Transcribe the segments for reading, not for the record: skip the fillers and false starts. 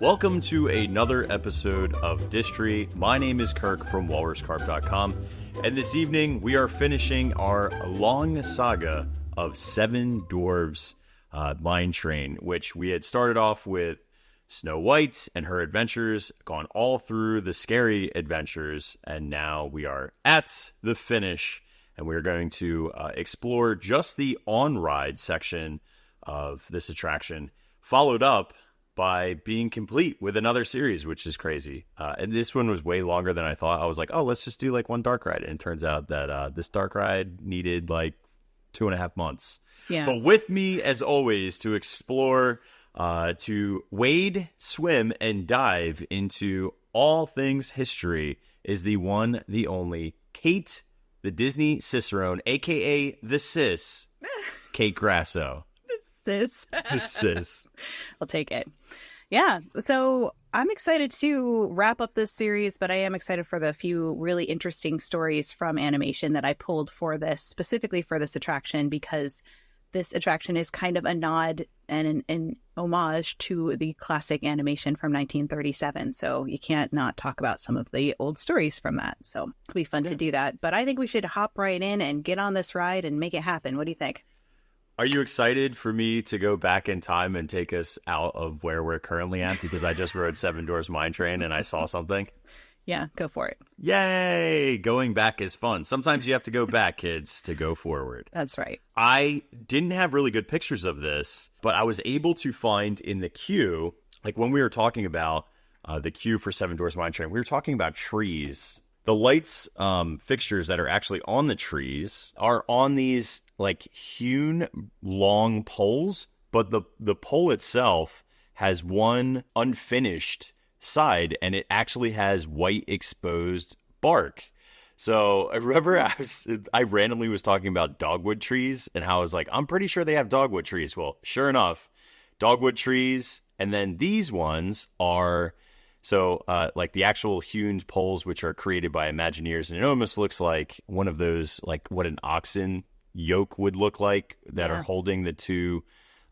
Welcome to another episode of Distory. My name is Kirk from walruscarp.com, and this evening we are finishing our long saga of Seven Dwarfs Mine Train, which we had started off with Snow White and her adventures, gone all through the scary adventures, and now we are at the finish, and we're going to explore just the on-ride section of this attraction, followed up by being complete with another series, which is crazy. And this one was way longer than I thought. I was like, oh, let's just do like one dark ride. And it turns out that this dark ride needed like 2.5 months. Yeah. But with me, as always, to explore, to wade, swim, and dive into all things history is the one, the only, Kate, the Disney Cicerone, a.k.a. the Sis, Kate Grasso. Sis. The Sis. I'll take it. Yeah. So I'm excited to wrap up this series, but I am excited for the few really interesting stories from animation that I pulled for this, specifically for this attraction, because this attraction is kind of a nod and an homage to the classic animation from 1937. So you can't not talk about some of the old stories from that. So it'll be fun to do that. But I think we should hop right in and get on this ride and make it happen. What do you think? Are you excited for me to go back in time and take us out of where we're currently at? Because I just rode Seven Dwarfs Mine Train and I saw something. Yeah, go for it. Yay! Going back is fun. Sometimes you have to go back, kids, to go forward. That's right. I didn't have really good pictures of this, but I was able to find in the queue, like when we were talking about the queue for Seven Dwarfs Mine Train, we were talking about trees. The lights fixtures that are actually on the trees are on these like hewn long poles, but the pole itself has one unfinished side and it actually has white exposed bark. So I remember I randomly was talking about dogwood trees and how I was like, I'm pretty sure they have dogwood trees. Well, sure enough, dogwood trees. And then these ones are like the actual hewn poles, which are created by Imagineers. And it almost looks like one of those, like what an oxen yoke would look like that are holding the two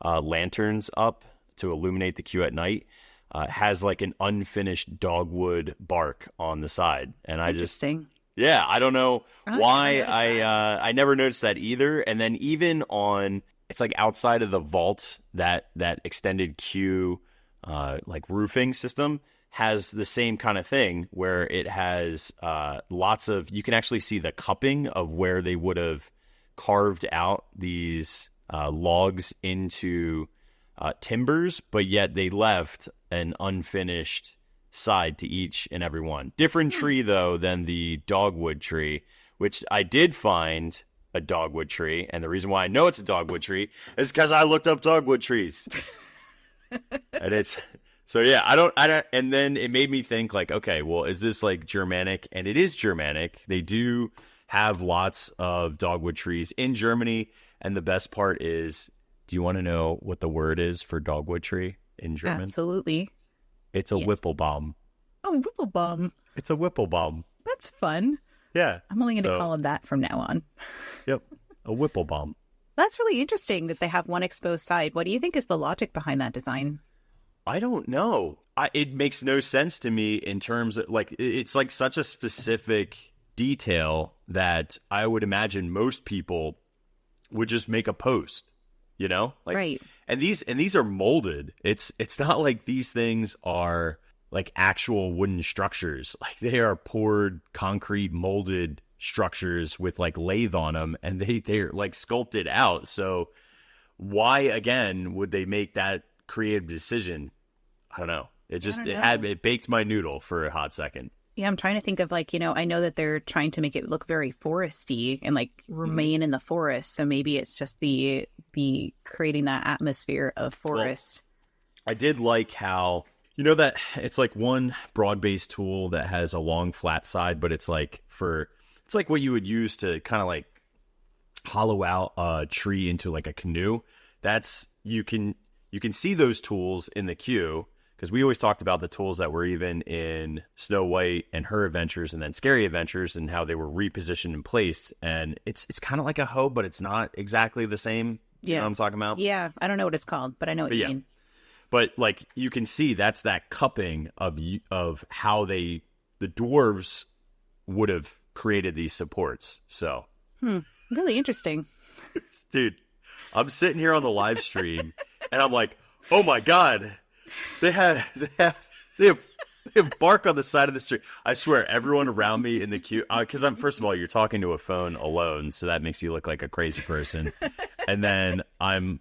lanterns up to illuminate the queue at night. Has like an unfinished dogwood bark on the side. And I I don't know why I never noticed that either. And then even on, it's like outside of the vault, that extended queue like roofing system has the same kind of thing where it has lots of, you can actually see the cupping of where they would have carved out these logs into timbers, but yet they left an unfinished side to each and every one. Different tree, though, than the dogwood tree, which I did find a dogwood tree. And the reason why I know it's a dogwood tree is because I looked up dogwood trees. And it's... So yeah, I don't, and then it made me think like, okay, well, is this like Germanic? And it is Germanic. They do have lots of dogwood trees in Germany. And the best part is, do you want to know what the word is for dogwood tree in German? Absolutely. It's a Whipplebaum. Oh, Whipplebaum. It's a Whipplebaum. That's fun. Yeah. I'm only going to call him that from now on. Yep. A Whipplebaum. That's really interesting that they have one exposed side. What do you think is the logic behind that design? I don't know. It makes no sense to me in terms of like, it's like such a specific detail that I would imagine most people would just make a post, you know? Like, right. And these are molded. It's not like these things are like actual wooden structures. Like they are poured concrete molded structures with like lathe on them, and they're like sculpted out. So why again would they make that creative decision? I don't know. It baked my noodle for a hot second. Yeah, I'm trying to think of like, I know that they're trying to make it look very foresty and like remain in the forest. So maybe it's just the creating that atmosphere of forest. Well, I did like how, that it's like one broad-based tool that has a long flat side, but it's like what you would use to kind of like hollow out a tree into like a canoe. You can see those tools in the queue. Because we always talked about the tools that were even in Snow White and her adventures and then Scary Adventures and how they were repositioned and placed. And it's kind of like a hoe, but it's not exactly the same. Yeah. You know what I'm talking about? Yeah. I don't know what it's called, but I know what you mean. But like you can see, that's that cupping of how the dwarves would have created these supports. So, Really interesting. dude, I'm sitting here on the live stream, and I'm like, oh my god, they have bark on the side of the street. I swear, everyone around me in the queue, because first of all, you're talking to a phone alone, so that makes you look like a crazy person, and then I'm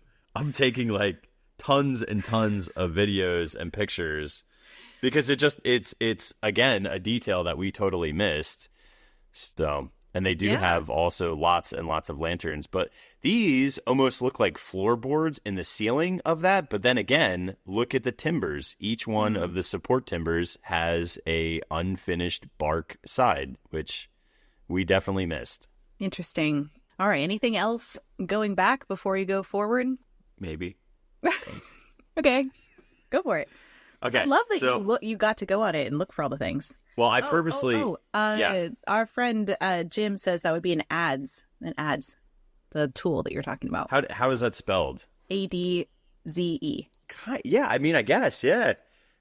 taking like tons and tons of videos and pictures because it's again a detail that we totally missed. So, and they do have also lots and lots of lanterns, but these almost look like floorboards in the ceiling of that. But then again, look at the timbers. Each one of the support timbers has a unfinished bark side, which we definitely missed. Interesting. All right. Anything else going back before you go forward? Maybe. Okay. Go for it. Okay. I love that you got to go on it and look for all the things. Well, I purposely... Our friend Jim says that would be an ads, the tool that you're talking about. How is that spelled? ADZE. Yeah, I mean, I guess, yeah.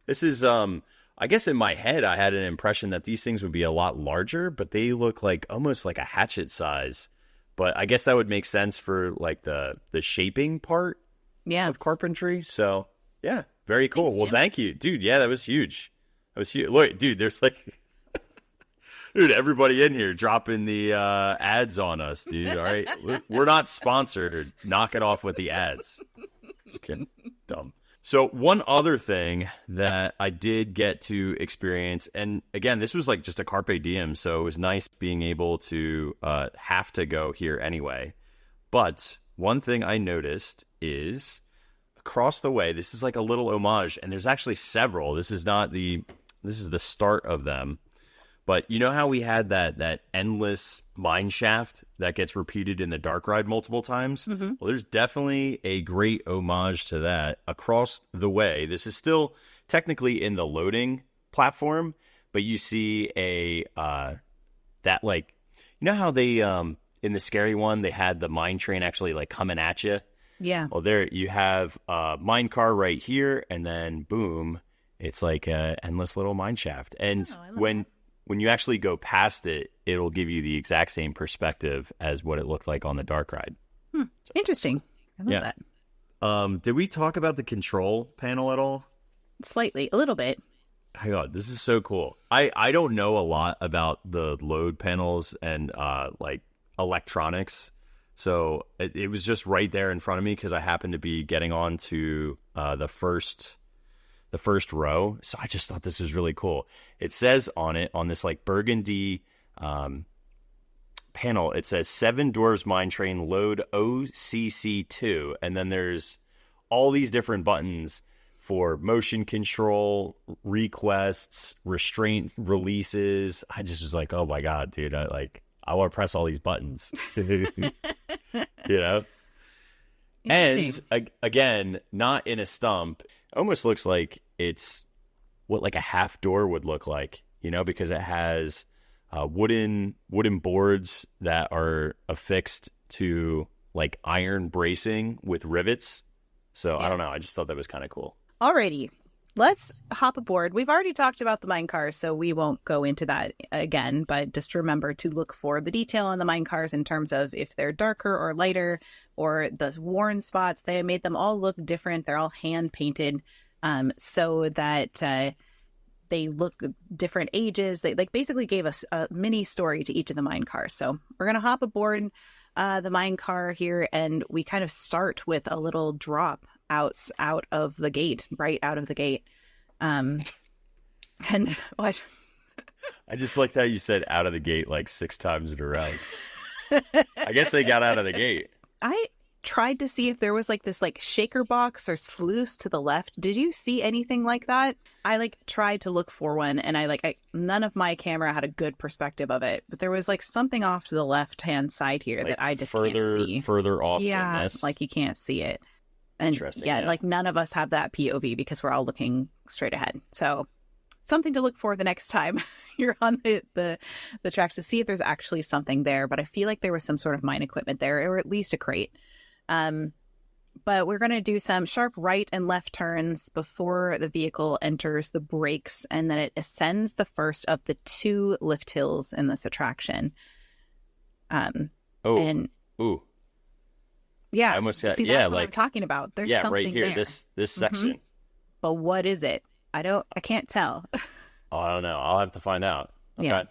This is, I guess in my head, I had an impression that these things would be a lot larger, but they look like almost like a hatchet size. But I guess that would make sense for like the shaping part of carpentry. So, yeah, very cool. Thanks, well, thank you. Dude, yeah, that was huge. Look, dude, there's like... Dude, everybody in here dropping the ads on us, dude. All right, we're not sponsored. Knock it off with the ads. Just kidding. Dumb. So one other thing that I did get to experience, and again, this was like just a carpe diem, so it was nice being able to have to go here anyway. But one thing I noticed is across the way, this is like a little homage, and there's actually several. This is the start of them. But you know how we had that endless mine shaft that gets repeated in the dark ride multiple times? Mm-hmm. Well, there's definitely a great homage to that across the way. This is still technically in the loading platform, but you see that like, you know how they in the scary one they had the mine train actually like coming at you? Yeah. Well, there you have a mine car right here, and then boom, it's like a endless little mine shaft. And when you actually go past it, it'll give you the exact same perspective as what it looked like on the dark ride. Interesting. I love that. Did we talk about the control panel at all? Slightly, a little bit. Hang on, this is so cool. I don't know a lot about the load panels and like electronics, so it was just right there in front of me because I happened to be getting on to the first row. So I just thought this was really cool. It says on it, on this like burgundy panel, it says Seven Dwarfs Mine Train Load OCC2. And then there's all these different buttons for motion control, requests, restraint releases. I just was like, oh my God, dude. I want to press all these buttons, you know? And again, not in a stump. Almost looks like it's what like a half door would look like, you know, because it has wooden boards that are affixed to like iron bracing with rivets. So I don't know. I just thought that was kind of cool. Alrighty, let's hop aboard. We've already talked about the mine cars, so we won't go into that again, but just remember to look for the detail on the mine cars in terms of if they're darker or lighter or the worn spots. They made them all look different. They're all hand painted so that they look different ages. They like basically gave us a mini story to each of the mine cars. So we're going to hop aboard the mine car here, and we kind of start with a little drop out of the gate, right out of the gate. And what? I just like that you said out of the gate like 6 times in a row. I guess they got out of the gate. I tried to see if there was like this like shaker box or sluice to the left. Did you see anything like that? I like tried to look for one, and none of my camera had a good perspective of it, but there was like something off to the left hand side here like that I just can't see. Further off. Yeah, than this. Like you can't see it. And yeah, like none of us have that POV because we're all looking straight ahead. So something to look for the next time you're on the tracks to see if there's actually something there. But I feel like there was some sort of mine equipment there, or at least a crate. But we're going to do some sharp right and left turns before the vehicle enters the brakes, and then it ascends the first of the 2 lift hills in this attraction. And ooh, yeah, I almost got, see, that's what I'm talking about. There's something right here, there. this section. But what is it? I can't tell. Oh, I don't know. I'll have to find out. Okay. Yeah.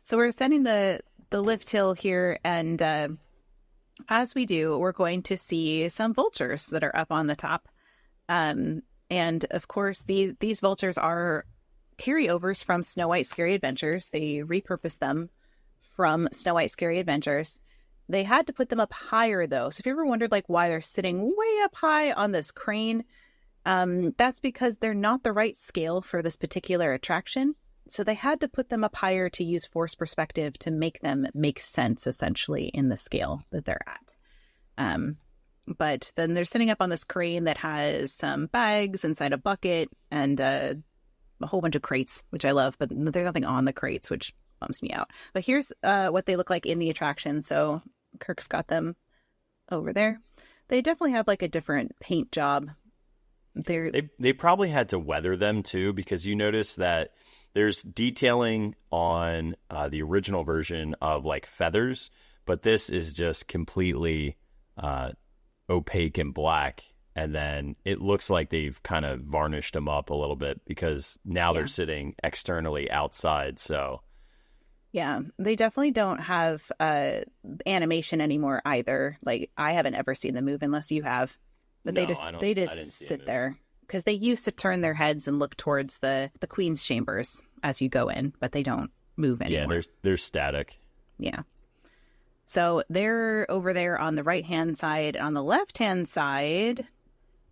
So we're ascending the lift hill here, and as we do, we're going to see some vultures that are up on the top. And of course, these vultures are carryovers from Snow White Scary Adventures. They repurposed them from Snow White Scary Adventures. They had to put them up higher, though. So if you ever wondered why they're sitting way up high on this crane, that's because they're not the right scale for this particular attraction. So they had to put them up higher to use force perspective to make them make sense, essentially, in the scale that they're at. But then they're sitting up on this crane that has some bags inside a bucket and a whole bunch of crates, which I love, but there's nothing on the crates, which bums me out. But here's what they look like in the attraction. So Kirk's got them over there. They definitely have a different paint job. They probably had to weather them too, because you notice that there's detailing on the original version of feathers, but this is just completely opaque and black. And then it looks like they've kind of varnished them up a little bit because now they're sitting externally outside. So yeah, they definitely don't have animation anymore either. I haven't ever seen them move unless you have, but they just sit there. Because they used to turn their heads and look towards the Queen's chambers as you go in, but they don't move anymore. Yeah, they're static. Yeah. So they're over there on the right-hand side. On the left-hand side,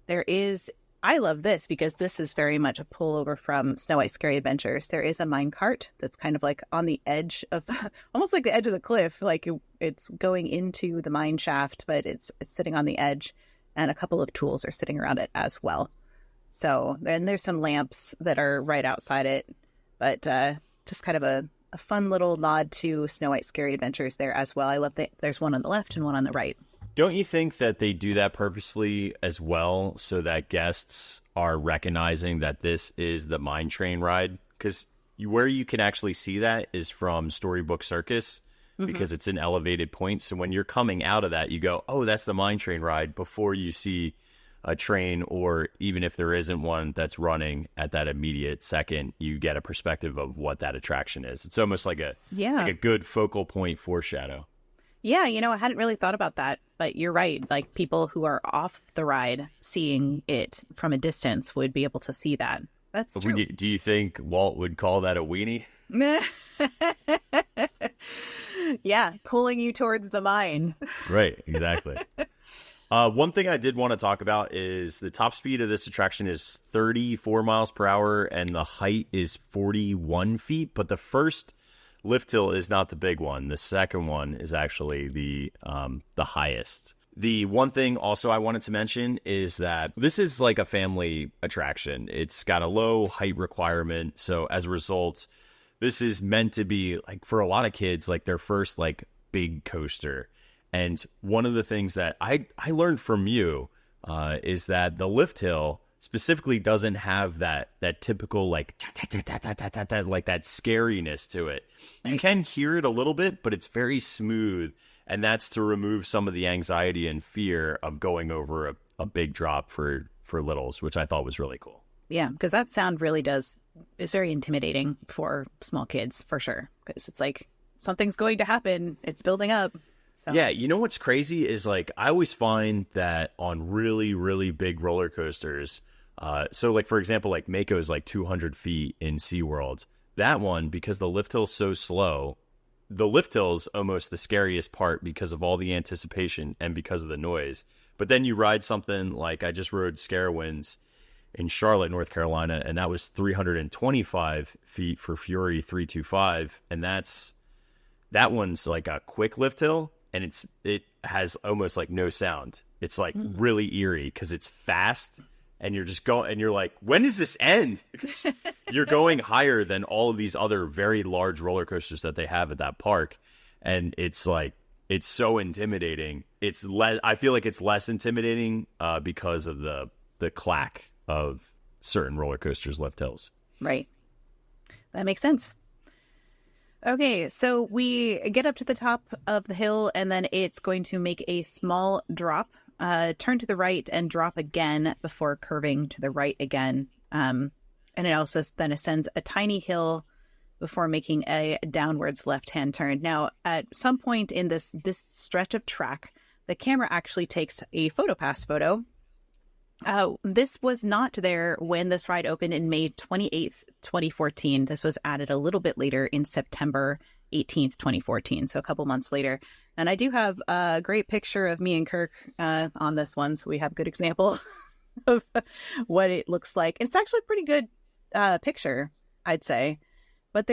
there is... I love this because this is very much a pullover from Snow White Scary Adventures. There is a minecart that's kind of on the edge of... almost like the edge of the cliff. It's going into the mine shaft, but it's sitting on the edge. And a couple of tools are sitting around it as well. So then there's some lamps that are right outside it, but just kind of a fun little nod to Snow White Scary Adventures there as well. I love that there's one on the left and one on the right. Don't you think that they do that purposely as well so that guests are recognizing that this is the mine train ride? Because where you can actually see that is from Storybook Circus, because it's an elevated point. So when you're coming out of that, you go, oh, that's the mine train ride, before you see a train, or even if there isn't one that's running at that immediate second, you get a perspective of what that attraction is. It's almost like a good focal point foreshadow. Yeah, I hadn't really thought about that, but you're right. People who are off the ride seeing it from a distance would be able to see that. That's true. Do you think Walt would call that a weenie? Yeah, pulling you towards the mine. Right, exactly. One thing I did want to talk about is the top speed of this attraction is 34 miles per hour and the height is 41 feet. But the first lift hill is not the big one. The second one is actually the highest. The one thing also I wanted to mention is that this is a family attraction. It's got a low height requirement. So as a result, this is meant to be for a lot of kids, their first big coaster. And one of the things that I learned from you is that the lift hill specifically doesn't have that typical that scariness to it. You can hear it a little bit, but it's very smooth, and that's to remove some of the anxiety and fear of going over a big drop for littles, which I thought was really cool. Yeah, because that sound really is very intimidating for small kids, for sure. Because it's something's going to happen. It's building up. So. Yeah, you know what's crazy is I always find that on really, really big roller coasters, so for example, Mako is 200 feet in SeaWorld. That one, because the lift hill's so slow, the lift hill's almost the scariest part because of all the anticipation and because of the noise. But then you ride something I just rode Scarowinds in Charlotte, North Carolina, and that was 325 feet for Fury 325, and that one's a quick lift hill. And it has almost no sound. It's really eerie because it's fast, and you're just going, and you're when does this end? You're going higher than all of these other very large roller coasters that they have at that park, and it's it's so intimidating. I feel like it's less intimidating because of the clack of certain roller coasters lift hills. Right. That makes sense. Okay, so we get up to the top of the hill, and then it's going to make a small drop, turn to the right, and drop again before curving to the right again. And it also then ascends a tiny hill before making a downwards left-hand turn. Now, at some point in this stretch of track, the camera actually takes a PhotoPass photo. This was not there when this ride opened in May 28th, 2014. This was added a little bit later in September 18th, 2014, so a couple months later. And I do have a great picture of me and Kirk on this one, so we have a good example of what it looks like. It's actually a pretty good picture, I'd say. But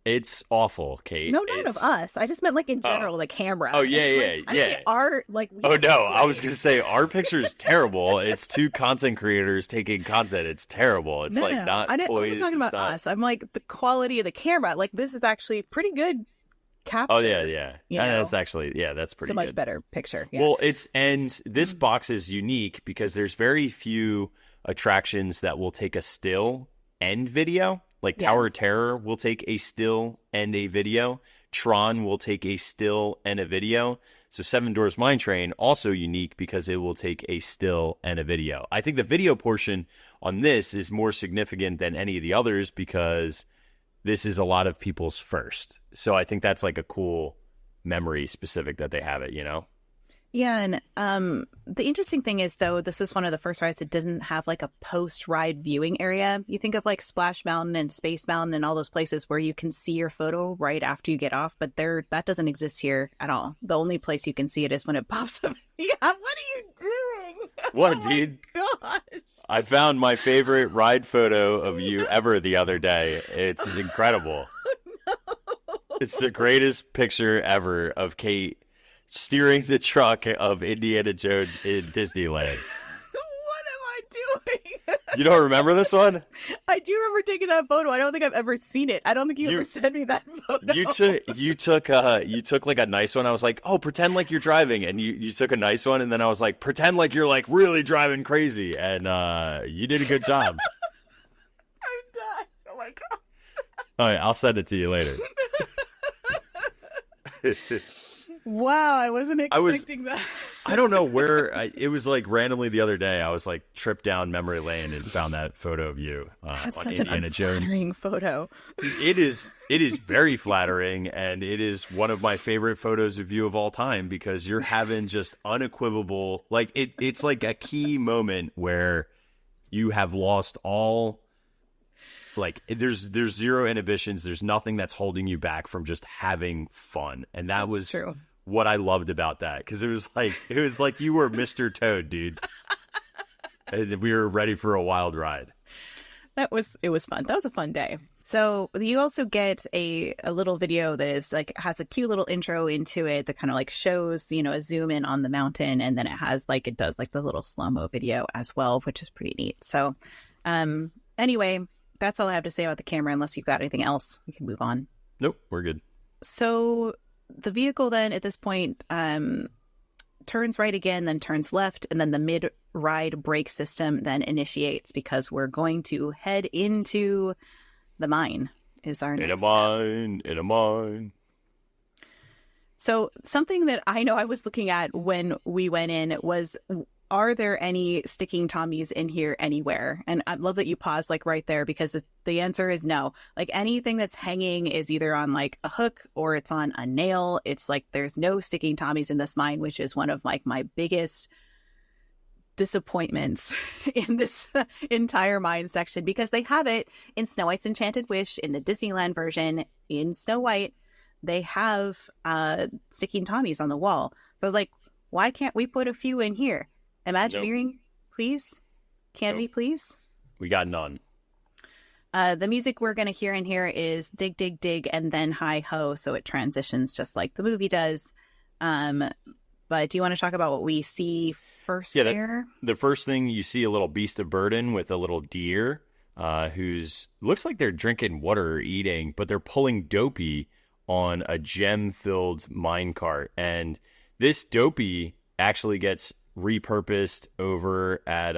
it's awful, Kate. No, not of us. I just meant like in general, the camera. Oh yeah. Our like. I was gonna say our picture is terrible. It's two content creators taking content. It's terrible. It's not. I wasn't talking about us. I'm like the quality of the camera. Like this is actually pretty good capture. Oh yeah. That's actually that's pretty. It's a much better picture. Yeah. Well, this box is unique because there's very few attractions that will take a still and video. Like Tower of Terror will take a still and a video. Tron will take a still and a video. So Seven Dwarfs Mine Train, also unique because it will take a still and a video. I think the video portion on this is more significant than any of the others because this is a lot of people's first. So I think that's like a cool memory specific that they have it, you know? Yeah, and the interesting thing is, though, this is one of the first rides that doesn't have like a post-ride viewing area. You think of like Splash Mountain and Space Mountain and all those places where you can see your photo right after you get off, but that doesn't exist here at all. The only place you can see it is when it pops up. Yeah, what are you doing? What, dude? Gosh. I found my favorite ride photo of you ever the other day. It's incredible. No. It's the greatest picture ever of Kate steering the truck of Indiana Jones in Disneyland. What am I doing? You don't remember this one? I do remember taking that photo. I don't think I've ever seen it. I don't think you ever sent me that photo. You took like a nice one. I was like, oh, pretend like you're driving, and you took a nice one, and then I was like, pretend like you're like really driving crazy, and you did a good job. I'm done. Oh my god. All right, I'll send it to you later. Wow, I wasn't expecting that. I don't know where it was. Like randomly the other day, I was like tripped down memory lane and found that photo of you That's on such Indiana an Jones. Flattering photo. It is very flattering, and it is one of my favorite photos of you of all time because you're having just unequivocal. Like it's like a key moment where you have lost all. Like there's zero inhibitions. There's nothing that's holding you back from just having fun, and that's was true. What I loved about that, because it was like you were Mr. Toad, dude, and we were ready for a wild ride. It was fun. That was a fun day. So you also get a little video that is like has a cute little intro into it that kind of like shows a zoom in on the mountain, and then it does like the little slow-mo video as well, which is pretty neat. So anyway, that's all I have to say about the camera. Unless you've got anything else, we can move on. Nope, we're good. So the vehicle then at this point turns right again, then turns left, and then the mid-ride brake system then initiates because we're going to head into the mine is our next step. In a mine. So something that I know I was looking at when we went in was, are there any sticking tommies in here anywhere? And I love that you paused like right there because the answer is no. Like anything that's hanging is either on like a hook or it's on a nail. It's like there's no sticking tommies in this mine, which is one of like my biggest disappointments in this entire mine section because they have it in Snow White's Enchanted Wish, in the Disneyland version, in Snow White. They have sticking tommies on the wall. So I was like, why can't we put a few in here? Imagineering, please? Can we please? We got none. The music we're going to hear in here is Dig, Dig, Dig, and then Hi Ho, so it transitions just like the movie does. But do you want to talk about what we see first there? The first thing you see a little beast of burden with a little deer who's looks like they're drinking water or eating, but they're pulling Dopey on a gem-filled minecart. And this Dopey actually gets repurposed over at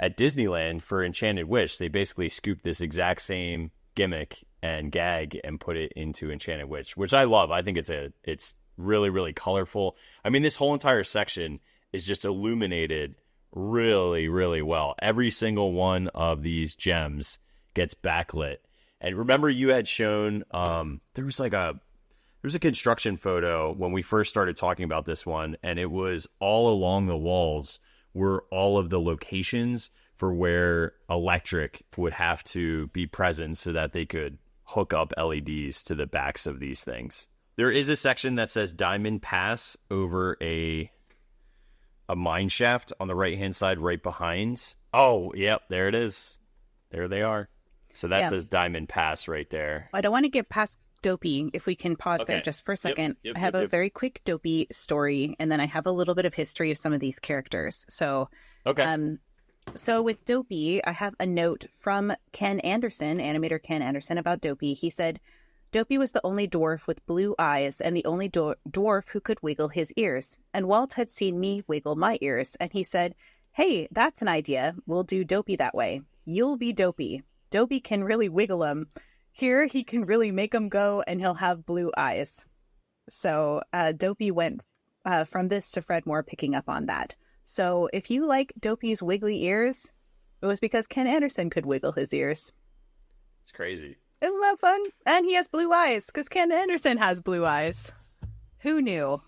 Disneyland for Enchanted Witch. They basically scooped this exact same gimmick and gag and put it into Enchanted Witch, which I love. I think it's really, really colorful. I mean, this whole entire section is just illuminated really, really well. Every single one of these gems gets backlit. And remember, you had shown there's a construction photo when we first started talking about this one, and it was all along the walls were all of the locations for where electric would have to be present so that they could hook up LEDs to the backs of these things. There is a section that says Diamond Pass over a mine shaft on the right-hand side right behind. Oh, yep, there it is. There they are. So that says Diamond Pass right there. I don't want to get past Dopey, if we can pause there just for a second. I have a very quick Dopey story, and then I have a little bit of history of some of these characters. So, so with Dopey, I have a note from Ken Anderson, animator Ken Anderson, about Dopey. He said, Dopey was the only dwarf with blue eyes and the only dwarf who could wiggle his ears. And Walt had seen me wiggle my ears, and he said, hey, that's an idea. We'll do Dopey that way. You'll be Dopey. Dopey can really wiggle him. Here, he can really make him go, and he'll have blue eyes. So Dopey went from this to Fred Moore picking up on that. So if you like Dopey's wiggly ears, it was because Ken Anderson could wiggle his ears. It's crazy. Isn't that fun? And he has blue eyes, because Ken Anderson has blue eyes. Who knew?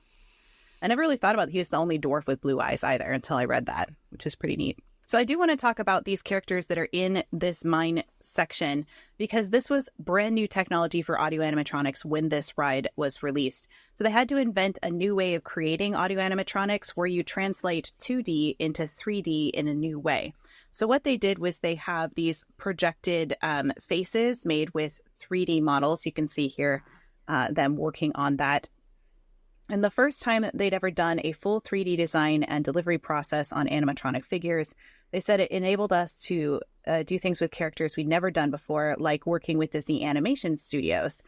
I never really thought about he was the only dwarf with blue eyes either until I read that, which is pretty neat. So I do want to talk about these characters that are in this mine section, because this was brand new technology for audio animatronics when this ride was released. So they had to invent a new way of creating audio animatronics where you translate 2D into 3D in a new way. So what they did was they have these projected faces made with 3D models. You can see here them working on that. And the first time that they'd ever done a full 3D design and delivery process on animatronic figures, they said it enabled us to do things with characters we'd never done before, like working with Disney Animation Studios.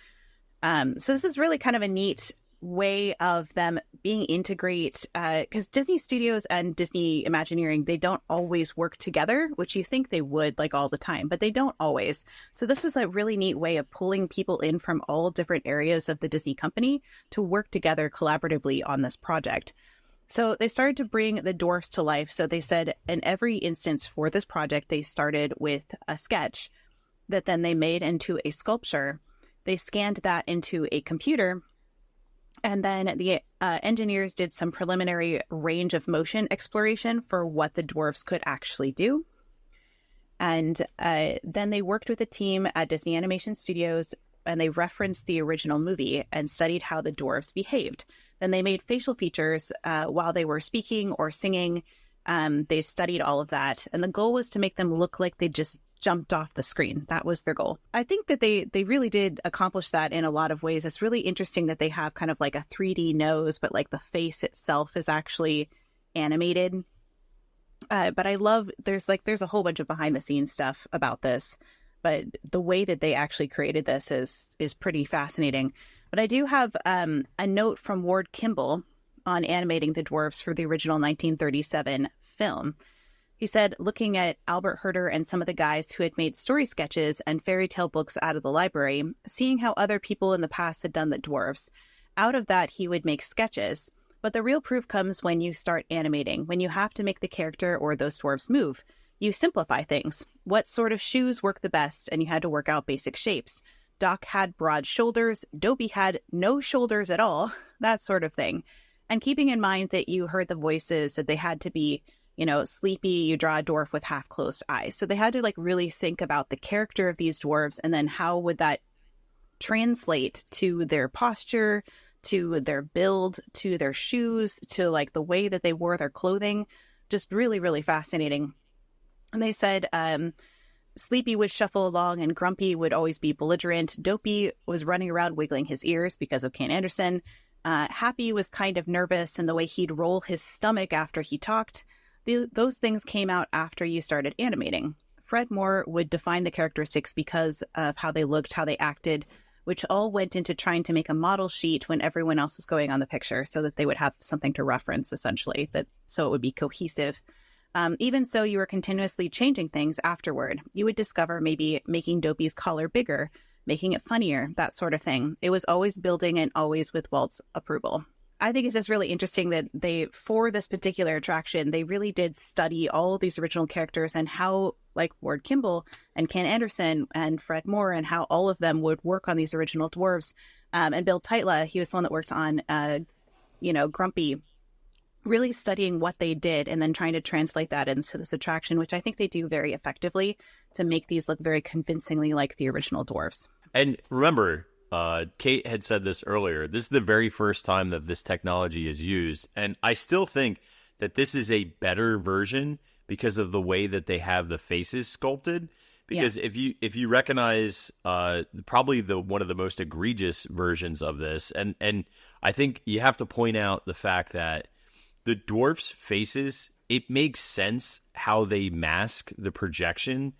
So this is really kind of a neat way of them being integrate, because Disney Studios and Disney Imagineering, they don't always work together, which you think they would like all the time, but they don't always. So this was a really neat way of pulling people in from all different areas of the Disney company to work together collaboratively on this project. So they started to bring the dwarfs to life. So they said in every instance for this project, they started with a sketch that then they made into a sculpture. They scanned that into a computer, and then the engineers did some preliminary range of motion exploration for what the dwarfs could actually do. And then they worked with a team at Disney Animation Studios, and they referenced the original movie and studied how the dwarfs behaved. Then they made facial features while they were speaking or singing. They studied all of that. And the goal was to make them look like they just jumped off the screen. That was their goal. I think that they really did accomplish that in a lot of ways. It's really interesting that they have kind of like a 3D nose, but like the face itself is actually animated. But I love, there's a whole bunch of behind the scenes stuff about this, but the way that they actually created this is pretty fascinating. But I do have a note from Ward Kimball on animating the dwarfs for the original 1937 film. He said, looking at Albert Herder and some of the guys who had made story sketches and fairy tale books out of the library, seeing how other people in the past had done the dwarfs, out of that he would make sketches. But the real proof comes when you start animating, when you have to make the character or those dwarfs move. You simplify things. What sort of shoes work the best, and you had to work out basic shapes. Doc had broad shoulders, Dopey had no shoulders at all, that sort of thing. And keeping in mind that you heard the voices, that they had to be, sleepy, you draw a dwarf with half closed eyes. So they had to really think about the character of these dwarves, and then how would that translate to their posture, to their build, to their shoes, to the way that they wore their clothing. Just really, really fascinating. And they said Sleepy would shuffle along and Grumpy would always be belligerent. Dopey was running around wiggling his ears because of Ken Anderson. Happy was kind of nervous, and the way he'd roll his stomach after he talked. Those things came out after you started animating. Fred Moore would define the characteristics because of how they looked, how they acted, which all went into trying to make a model sheet when everyone else was going on the picture so that they would have something to reference, essentially, so it would be cohesive. Even so, you were continuously changing things afterward. You would discover maybe making Dopey's collar bigger, making it funnier, that sort of thing. It was always building and always with Walt's approval. I think it's just really interesting that for this particular attraction, they really did study all of these original characters and how, like Ward Kimball and Ken Anderson and Fred Moore, and how all of them would work on these original dwarves. And Bill Teitla, he was the one that worked on, Grumpy, really studying what they did and then trying to translate that into this attraction, which I think they do very effectively to make these look very convincingly like the original dwarves. And remember, Kate had said this earlier. This is the very first time that this technology is used. And I still think that this is a better version because of the way that they have the faces sculpted. Because if you recognize probably one of the most egregious versions of this, and I think you have to point out the fact that the dwarfs' faces, it makes sense how they mask the projection,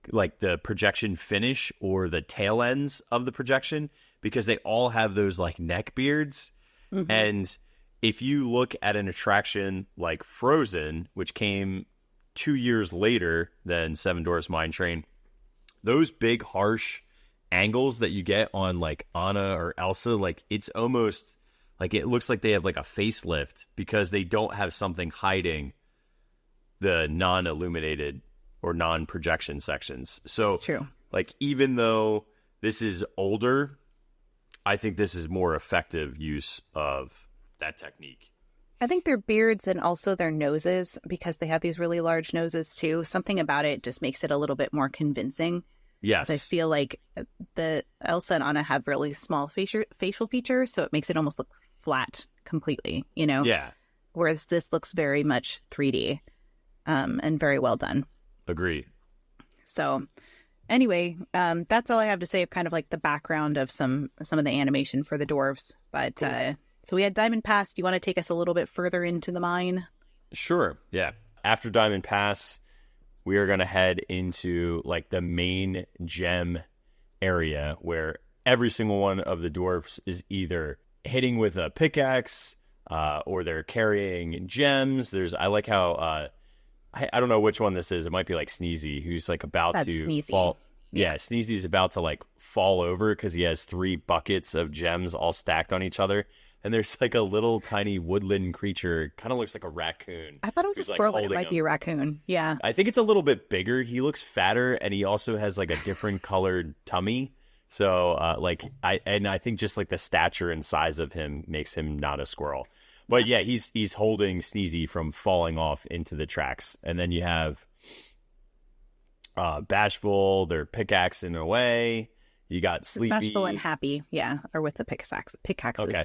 like the projection finish or the tail ends of the projection, because they all have those like neck beards. Mm-hmm. And if you look at an attraction like Frozen, which came 2 years later than Seven Dwarfs Mine Train, those big harsh angles that you get on like Anna or Elsa, like it's almost like it looks like they have like a facelift because they don't have something hiding the non-illuminated or non-projection sections. So it's true. Like, even though this is older, I think this is more effective use of that technique. I think their beards and also their noses, because they have these really large noses too, something about it just makes it a little bit more convincing. Yes. I feel like the Elsa and Anna have really small facial features, so it makes it almost look flat completely, you know? Yeah. Whereas this looks very much 3D and very well done. Agreed. So anyway, that's all I have to say of kind of like the background of some of the animation for the dwarves. But cool. So we had Diamond Pass. Do you want to take us a little bit further into the mine? Sure. Yeah. After Diamond Pass, we are going to head into like the main gem area where every single one of the dwarfs is either hitting with a pickaxe or they're carrying gems. I like how I don't know which one this is. It might be like Sneezy, who's like about That's to Sneezy. fall. Yeah, Sneezy's about to like fall over because he has 3 buckets of gems all stacked on each other. And there's like a little tiny woodland creature, kind of looks like a raccoon. I thought it was a squirrel, but it might be a raccoon. Yeah. I think it's a little bit bigger. He looks fatter, and he also has like a different colored tummy. So I think just like the stature and size of him makes him not a squirrel. But yeah, he's holding Sneezy from falling off into the tracks. And then you have Bashful, they're pickaxing away. You got Sleepy. Bashful and Happy, yeah, are with the pickaxes. Okay.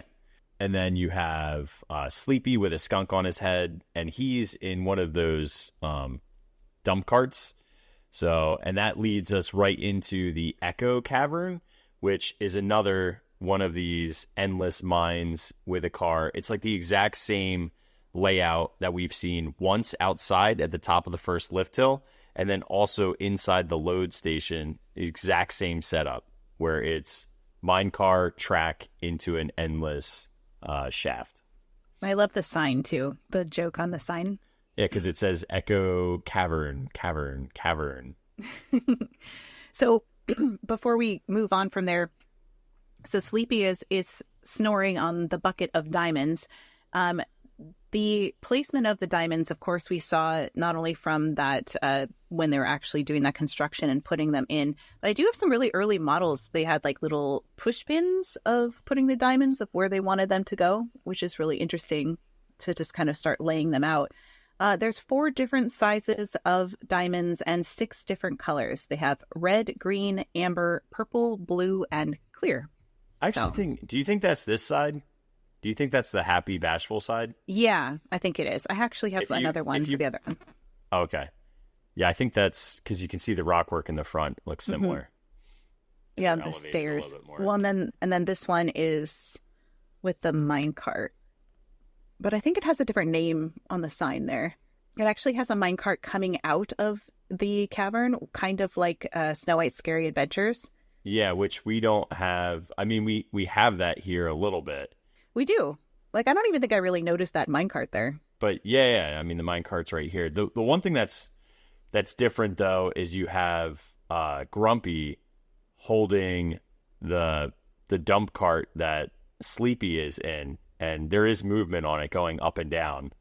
And then you have Sleepy with a skunk on his head, and he's in one of those dump carts. So, and that leads us right into the Echo Cavern, which is another one of these endless mines with a car. It's like the exact same layout that we've seen once outside at the top of the first lift hill, and then also inside the load station, exact same setup, where it's mine car track into an endless shaft. I love the sign too. The joke on the sign. Yeah, because it says Echo Cavern, Cavern, Cavern. So before we move on from there, so Sleepy is snoring on the bucket of diamonds. The placement of the diamonds, of course, we saw not only from that when they were actually doing that construction and putting them in, but I do have some really early models. They had like little push pins of putting the diamonds of where they wanted them to go, which is really interesting to just kind of start laying them out. There's 4 different sizes of diamonds and 6 different colors. They have red, green, amber, purple, blue, and clear. I actually think, do you think that's this side? Do you think that's the Happy Bashful side? Yeah, I think it is. I actually have another one for the other one. Okay. Yeah, I think that's because you can see the rock work in the front looks similar. Mm-hmm. Yeah, the stairs. Well, and then this one is with the minecart. But I think it has a different name on the sign there. It actually has a minecart coming out of the cavern, kind of like Snow White's Scary Adventures. Yeah, which we don't have. I mean, we have that here a little bit. We do. Like, I don't even think I really noticed that minecart there. But yeah, I mean, the minecart's right here. The one thing that's different, though, is you have Grumpy holding the dump cart that Sleepy is in, and there is movement on it going up and down,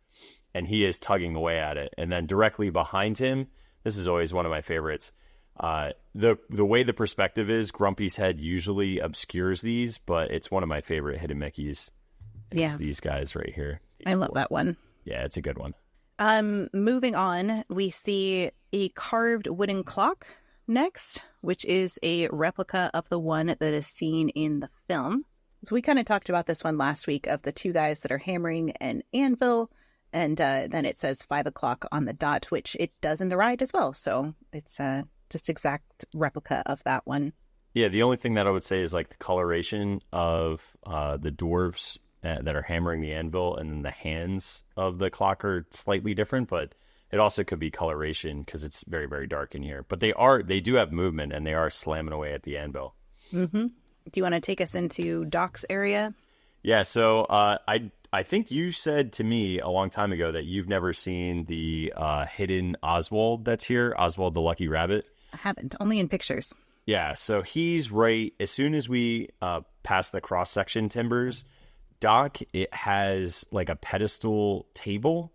and he is tugging away at it. And then directly behind him, this is always one of my favorites. The way the perspective is, Grumpy's head usually obscures these, but it's one of my favorite hidden Mickeys. It's these guys right here. I love that one. Yeah, it's a good one. Moving on, we see a carved wooden clock next, which is a replica of the one that is seen in the film. So we kind of talked about this one last week of the two guys that are hammering an anvil, and then it says 5 o'clock on the dot, which it does in the ride as well. So it's just exact replica of that one. Yeah, the only thing that I would say is like the coloration of the dwarves that are hammering the anvil, and then the hands of the clock are slightly different, but it also could be coloration because it's very, very dark in here. But they do have movement, and they are slamming away at the anvil. Mm-hmm. Do you want to take us into Doc's area? Yeah, so I think you said to me a long time ago that you've never seen the hidden Oswald that's here, Oswald the Lucky Rabbit. I haven't, only in pictures. Yeah, so he's right as soon as we pass the cross-section timbers. Dock, it has like a pedestal table,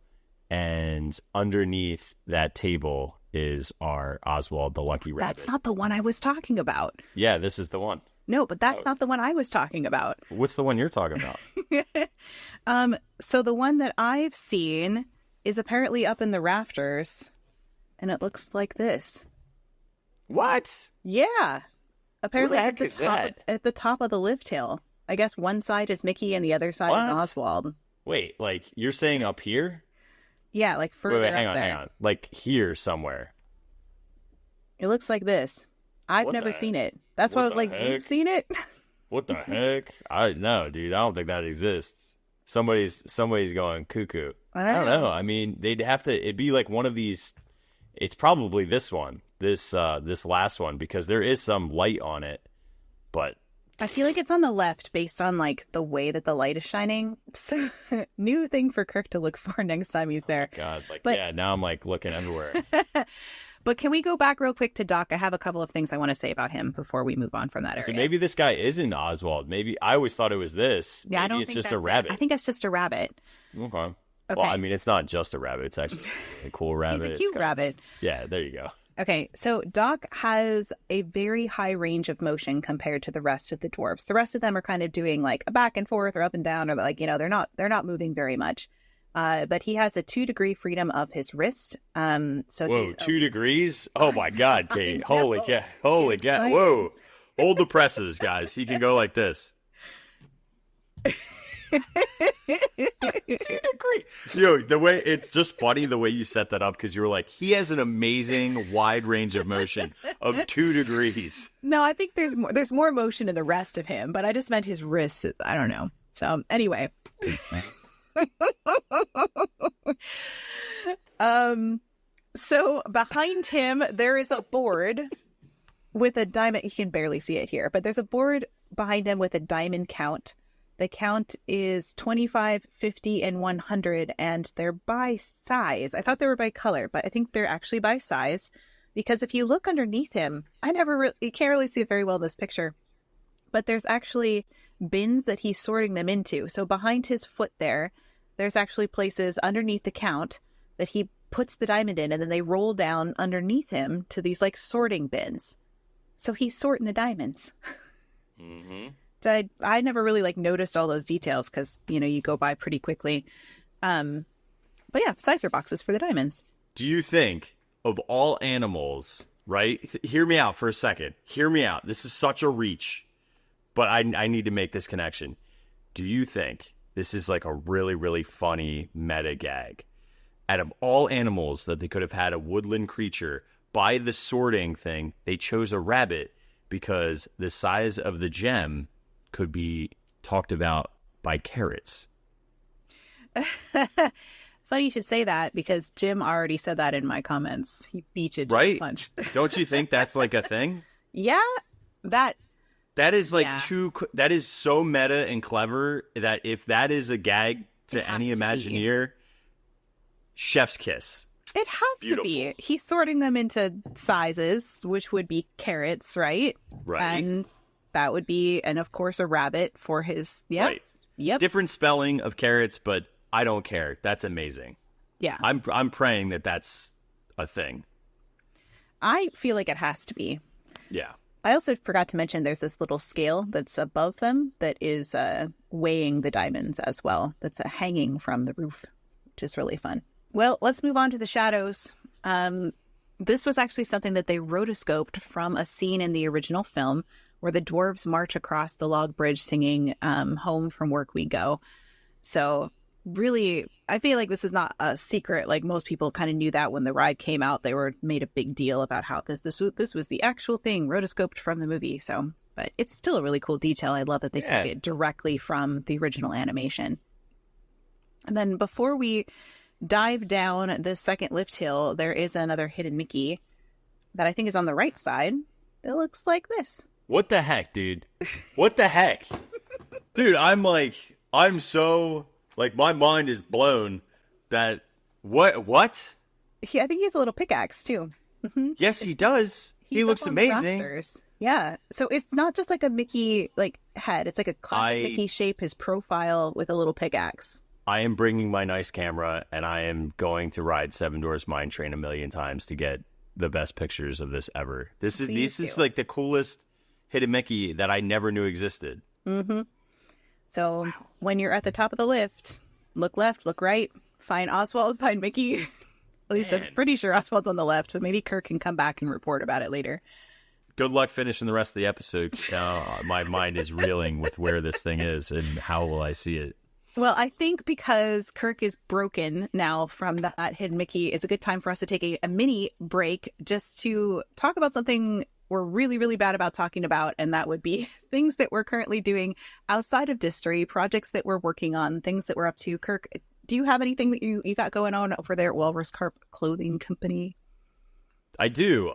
and underneath that table is our Oswald the Lucky Rabbit. That's not the one I was talking about. Yeah, this is the one. No, but that's not the one I was talking about. What's the one you're talking about? So the one that I've seen is apparently up in the rafters, and it looks like this. What? Yeah. Apparently Who the heck is at the top of the lift hill. I guess one side is Mickey and the other side is Oswald. Wait, like you're saying up here? Yeah, like further hang up there. Hang on. Like here somewhere. It looks like this. I've never seen it. That's why I was like, you've seen it? What the heck? No, dude. I don't think that exists. Somebody's going cuckoo. I don't know. I mean, it'd be like one of these. It's probably this one, this last one, because there is some light on it, but I feel like it's on the left based on like the way that the light is shining. So new thing for Kirk to look for next time he's there. Oh my God, now I'm like looking everywhere. But can we go back real quick to Doc? I have a couple of things I want to say about him before we move on from that area. So maybe this guy isn't Oswald. Maybe I always thought it was this. Yeah, maybe I don't it's think just that's a rabbit. I think it's just a rabbit. Okay. Well, I mean, it's not just a rabbit. It's actually a cool rabbit. He's a cute rabbit. Yeah, there you go. Okay, so Doc has a very high range of motion compared to the rest of the dwarves. The rest of them are kind of doing like a back and forth or up and down, or like, they're not moving very much. But he has a 2-degree freedom of his wrist. So whoa, 2 degrees? Oh my God, Kate! Holy cow! Holy cow! Whoa! Hold the presses, guys. He can go like this. 2 degrees. Yo, it's just funny the way you set that up, because you were like, he has an amazing wide range of motion of 2 degrees. No, I think there's more motion in the rest of him, but I just meant his wrists. I don't know. So anyway. So behind him there is a board with a diamond. You can barely see it here, but there's a board behind him with a diamond count. The count is 25, 50, and 100, and they're by size. I thought they were by color, but I think they're actually by size, because if you look underneath him, you can't really see it very well in this picture, but there's actually bins that he's sorting them into. So behind his foot there's actually places underneath the count that he puts the diamond in, and then they roll down underneath him to these like sorting bins. So he's sorting the diamonds. Mm-hmm. I never really like noticed all those details because, you go by pretty quickly. But yeah, sizer boxes for the diamonds. Do you think of all animals, right? Hear me out for a second. Hear me out. This is such a reach, but I need to make this connection. Do you think this is like a really, really funny meta gag? Out of all animals that they could have had a woodland creature, by the sorting thing, they chose a rabbit because the size of the gem could be talked about by carrots. Funny you should say that, because Jim already said that in my comments. He beat it right? a bunch. Don't you think that's like a thing? Yeah, That That is like Yeah. that is so meta and clever that if that is a gag It to has any to be. Imagineer, chef's kiss. It has to be. Beautiful. He's sorting them into sizes, which would be carrots, right? Right. And that would be, and of course, a rabbit for his. Yep. Right. Yep. Different spelling of carrots, but I don't care. That's amazing. Yeah. I'm praying that that's a thing. I feel like it has to be. Yeah. I also forgot to mention there's this little scale that's above them that is weighing the diamonds as well. That's hanging from the roof, which is really fun. Well, let's move on to the shadows. This was actually something that they rotoscoped from a scene in the original film where the dwarves march across the log bridge singing Home from Work We Go. So really, I feel like this is not a secret. Like most people kind of knew that when the ride came out, they were made a big deal about how this was the actual thing rotoscoped from the movie. So, but it's still a really cool detail. I love that they took it directly from the original animation. And then before we dive down the second lift hill, there is another hidden Mickey that I think is on the right side. It looks like this. What the heck, dude? What the heck? Dude, I'm so, like, my mind is blown that, what? I think he has a little pickaxe too. Yes, he does. He He's looks up on the amazing. rafters. Yeah. So it's not just like a Mickey like head. It's like a classic I- Mickey shape, his profile with a little pickaxe. I am bringing my nice camera, and I am going to ride Seven Dwarfs Mine Train a million times to get the best pictures of this ever. This Please is do. like the coolest hidden Mickey that I never knew existed. So when you're at the top of the lift, look left, look right, find Oswald, find Mickey. At least I'm Man. pretty sure Oswald's on the left, but maybe Kirk can come back and report about it later. Good luck finishing the rest of the episode. My mind is reeling with where this thing is and how will I see it. Well, I think because Kirk is broken now from that hidden Mickey, it's a good time for us to take a mini break just to talk about something we're really, really bad about talking about, and that would be things that we're currently doing outside of Distory, projects that we're working on, things that we're up to. Kirk, do you have anything that you got going on over there at Walrus Carp Clothing Company? I do.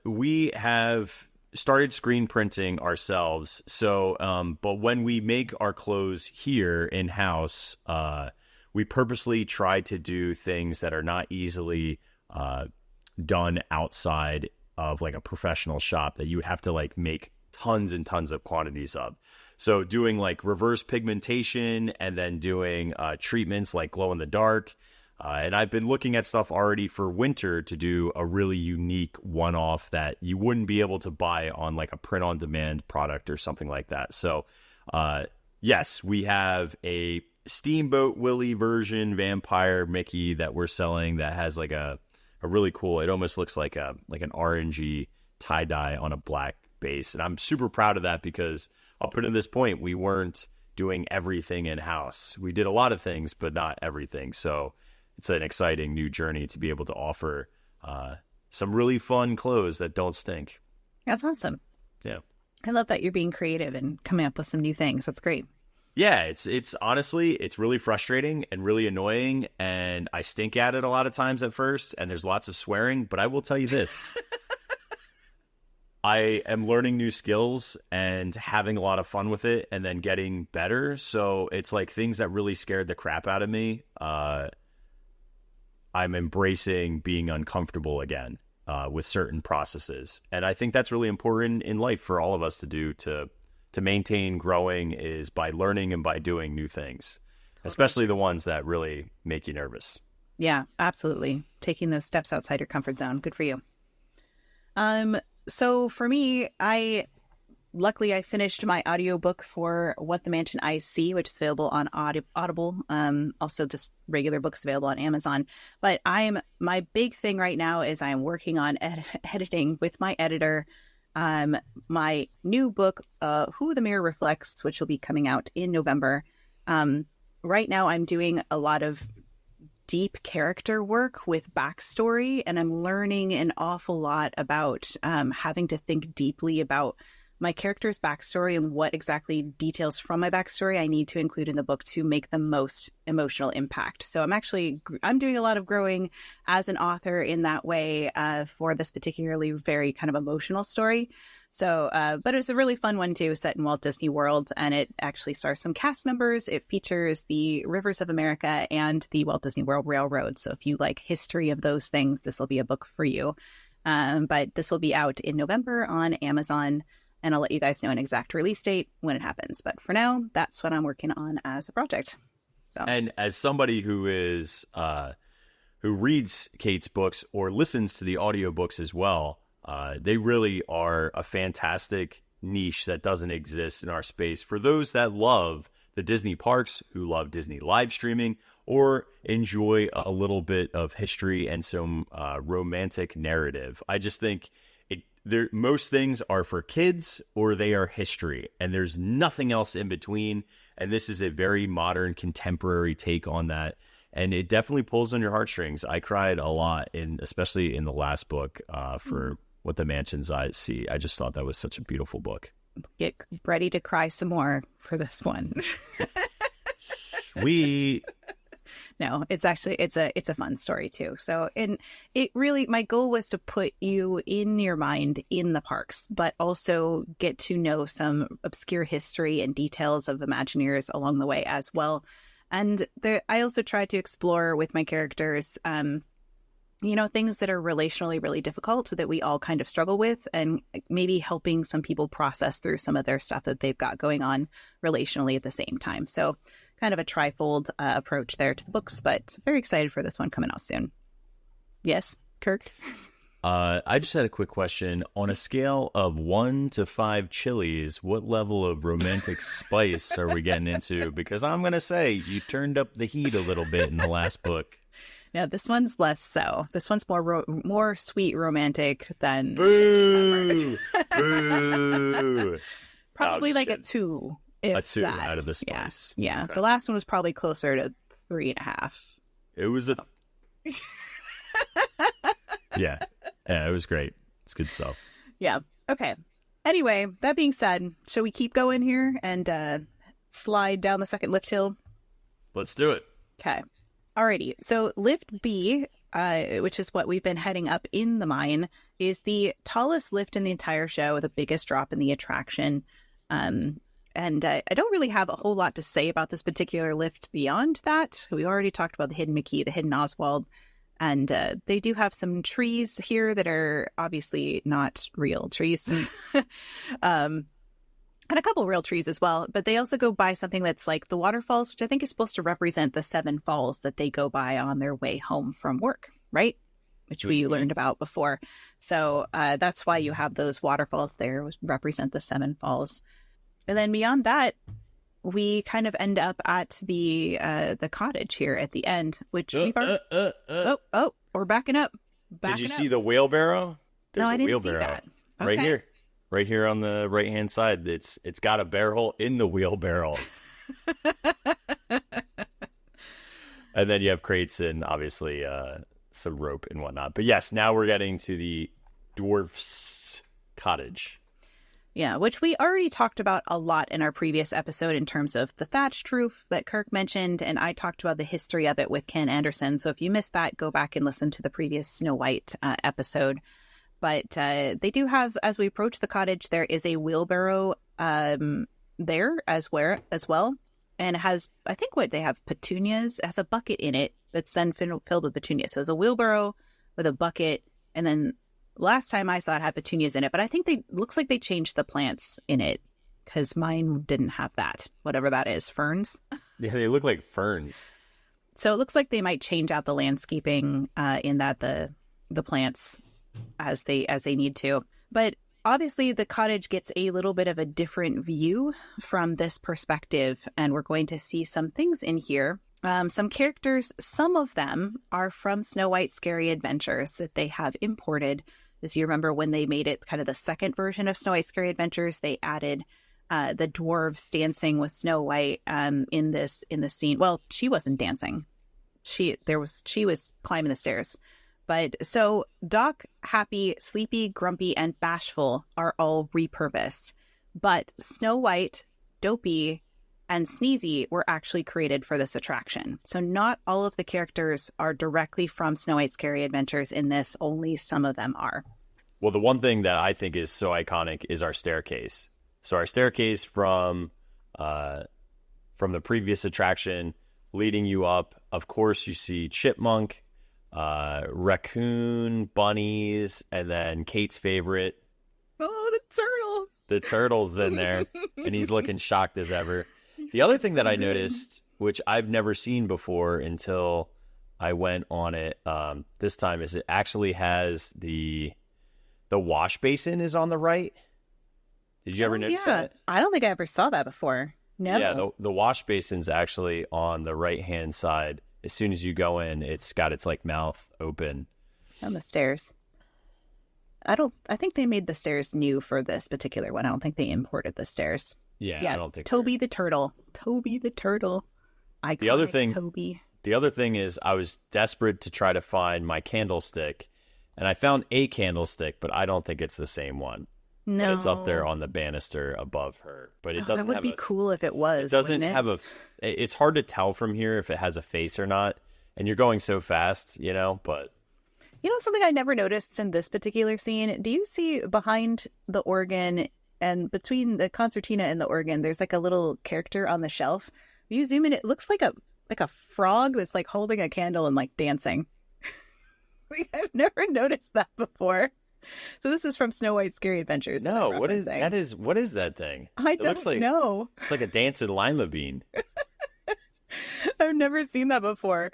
We have started screen printing ourselves. So, but when we make our clothes here in house, we purposely try to do things that are not easily done outside of like a professional shop that you would have to like make tons and tons of quantities of. So doing like reverse pigmentation and then doing treatments like glow in the dark. And I've been looking at stuff already for winter to do a really unique one-off that you wouldn't be able to buy on like a print-on-demand product or something like that. So, yes, we have a Steamboat Willie version vampire Mickey that we're selling that has like a really cool, it almost looks like an orangey tie-dye on a black base. And I'm super proud of that because up until this point, we weren't doing everything in-house. We did a lot of things, but not everything. So it's an exciting new journey to be able to offer some really fun clothes that don't stink. That's awesome. Yeah. I love that you're being creative and coming up with some new things. That's great. Yeah, it's honestly, it's really frustrating and really annoying, and I stink at it a lot of times at first, and there's lots of swearing, but I will tell you this. I am learning new skills and having a lot of fun with it and then getting better. So it's like things that really scared the crap out of me. I'm embracing being uncomfortable again with certain processes. And I think that's really important in life for all of us to do to maintain growing is by learning and by doing new things, especially the ones that really make you nervous. Yeah, absolutely. Taking those steps outside your comfort zone. Good for you. So for me, luckily I finished my audiobook for What the Mansion Eyes See, which is available on Audible. Also just regular books available on Amazon. But my big thing right now is I'm working on editing with my editor. My new book, Who the Mirror Reflects, which will be coming out in November. Right now I'm doing a lot of deep character work with backstory, and I'm learning an awful lot about having to think deeply about my character's backstory and what exactly details from my backstory I need to include in the book to make the most emotional impact. So I'm doing a lot of growing as an author in that way for this particularly very kind of emotional story. So, but it's a really fun one too, set in Walt Disney World, and it actually stars some cast members. It features the Rivers of America and the Walt Disney World Railroad. So if you like history of those things, this will be a book for you. But this will be out in November on Amazon, and I'll let you guys know an exact release date when it happens. But for now, that's what I'm working on as a project. So, and as somebody who is who reads Kate's books or listens to the audiobooks as well, they really are a fantastic niche that doesn't exist in our space for those that love the Disney parks, who love Disney live streaming, or enjoy a little bit of history and some romantic narrative. I just think most things are for kids or they are history, and there's nothing else in between. And this is a very modern, contemporary take on that. And it definitely pulls on your heartstrings. I cried a lot, especially in the last book for What the Mansions I See. I just thought that was such a beautiful book. Get ready to cry some more for this one. Sweet. No, it's a fun story too. So, and it really, my goal was to put you in your mind in the parks, but also get to know some obscure history and details of Imagineers along the way as well. And I also tried to explore with my characters, things that are relationally really difficult that we all kind of struggle with, and maybe helping some people process through some of their stuff that they've got going on relationally at the same time. So kind of a trifold approach there to the books, but very excited for this one coming out soon. Yes, Kirk? I just had a quick question. On a scale of 1 to 5 chilies, what level of romantic spice are we getting into? Because I'm going to say you turned up the heat a little bit in the last book. No, this one's less so. This one's more sweet romantic than... Boo! Boo! Probably like a 2. A 2 out of the spice. Yeah. Okay. The last one was probably closer to 3.5. It was a... Yeah, it was great. It's good stuff. Yeah. Okay. Anyway, that being said, shall we keep going here and slide down the second lift hill? Let's do it. Okay. Alrighty. So lift B, which is what we've been heading up in the mine, is the tallest lift in the entire show, the biggest drop in the attraction. And I don't really have a whole lot to say about this particular lift beyond that. We already talked about the hidden Mickey, the hidden Oswald, and they do have some trees here that are obviously not real trees. And a couple real trees as well. But they also go by something that's like the waterfalls, which I think is supposed to represent the 7 falls that they go by on their way home from work, right? Which we learned about before. So that's why you have those waterfalls there, which represent the 7 falls. And then beyond that, we kind of end up at the cottage here at the end, which we've already... we're backing up. Did you see the wheelbarrow? No, I didn't see that. Okay. Right here on the right-hand side. It's got a barrel in the wheelbarrow. And then you have crates and obviously some rope and whatnot. But yes, now we're getting to the dwarf's cottage. Yeah, which we already talked about a lot in our previous episode in terms of the thatched roof that Kirk mentioned, and I talked about the history of it with Ken Anderson. So if you missed that, go back and listen to the previous Snow White episode. But they do have, as we approach the cottage, there is a wheelbarrow there as well. And it has, I think they have petunias. It has a bucket in it that's then filled with petunias. So it's a wheelbarrow with a bucket. And then last time I saw it had petunias in it. But I think looks like they changed the plants in it because mine didn't have that. Whatever that is. Ferns? Yeah, they look like ferns. So it looks like they might change out the landscaping in that the plants as they need to. But obviously the cottage gets a little bit of a different view from this perspective, and we're going to see some things in here. Some characters, some of them are from Snow White's Scary Adventures that they have imported. As you remember, when they made it kind of the second version of Snow White's Scary Adventures, they added the dwarves dancing with Snow White in this scene. Well, she wasn't dancing. She was climbing the stairs. But so Doc, Happy, Sleepy, Grumpy, and Bashful are all repurposed. but Snow White, Dopey, and Sneezy were actually created for this attraction. So not all of the characters are directly from Snow White's Scary Adventures in this, only some of them are. Well, the one thing that I think is so iconic is our staircase. So our staircase from the previous attraction leading you up, of course, you see Chipmunk, raccoon, bunnies, and then Kate's favorite. Oh, the turtle. The turtle's in there, and he's looking shocked as ever. The other thing that I noticed, which I've never seen before until I went on it this time, is it actually has the wash basin is on the right. Did you ever notice that? I don't think I ever saw that before. No. Yeah, the wash basin's actually on the right-hand side. As soon as you go in, it's got its like mouth open. On the stairs. I think they made the stairs new for this particular one. I don't think they imported the stairs. Yeah, I don't think Toby the turtle. Toby the turtle. Iconic The other thing is I was desperate to try to find my candlestick, and I found a candlestick, but I don't think it's the same one. No. But it's up there on the banister above her. But it doesn't that would be cool if it was. It doesn't have it's hard to tell from here if it has a face or not. And you're going so fast, but something I never noticed in this particular scene, do you see behind the organ and between the concertina and the organ, there's like a little character on the shelf. If you zoom in, it looks like a frog that's like holding a candle and like dancing. I've never noticed that before. So this is from Snow White's Scary Adventures. No, what is that thing? I don't know. It's like a dancing lima bean. I've never seen that before.